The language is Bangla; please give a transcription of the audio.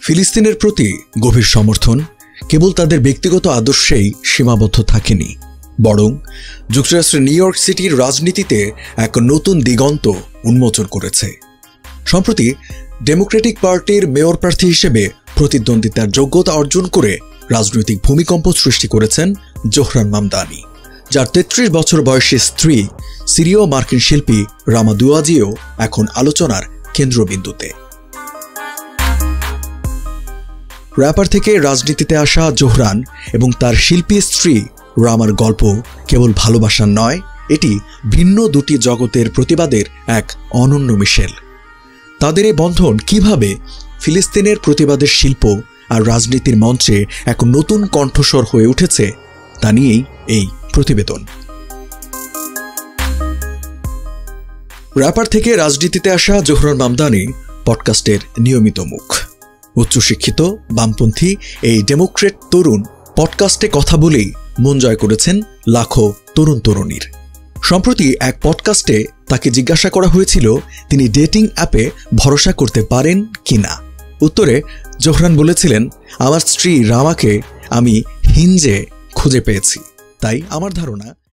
ফিলিস্তিনের প্রতি গভীর সমর্থন কেবল তাদের ব্যক্তিগত আদর্শেই সীমাবদ্ধ থাকেনি, বরং যুক্তরাষ্ট্রের নিউ ইয়র্ক সিটির রাজনীতিতে এক নতুন দিগন্ত উন্মোচন করেছে। সম্প্রতি ডেমোক্রেটিক পার্টির মেয়র প্রার্থী হিসেবে প্রতিদ্বন্দ্বিতার যোগ্যতা অর্জন করে রাজনৈতিক ভূমিকম্প সৃষ্টি করেছেন জোহরান মামদানি, যার ৩৩ বছর বয়সী স্ত্রী সিরীয় মার্কিন শিল্পী রামা দুয়াজিও এখন আলোচনার কেন্দ্রবিন্দুতে। র্যাপার থেকে রাজনীতিতে আসা জোহরান এবং তার শিল্পী স্ত্রী রামার গল্প কেবল ভালোবাসার নয়, এটি ভিন্ন দুটি জগতের প্রতিবাদের এক অনন্য মিশেল। তাদের এই বন্ধন কিভাবে ফিলিস্তিনের প্রতিবাদের শিল্প আর রাজনীতির মঞ্চে এক নতুন কণ্ঠস্বর হয়ে উঠেছে তা নিয়েই এই প্রতিবেদন। র্যাপার থেকে রাজনীতিতে আসা জোহরান মামদানি পডকাস্টের নিয়মিত মুখ। উচ্চশিক্ষিত বামপন্থী এই ডেমোক্রেট তরুণ পডকাস্টে কথা বলেই মন জয় করেছেন লাখো তরুণ তরুণীর। সম্প্রতি এক পডকাস্টে তাকে জিজ্ঞাসা করা হয়েছিল তিনি ডেটিং অ্যাপে ভরসা করতে পারেন কিনা। উত্তরে জোহরান বলেছিলেন, আমার স্ত্রী রামাকে আমি হিঞ্জে খুঁজে পেয়েছি, তাই আমার ধারণা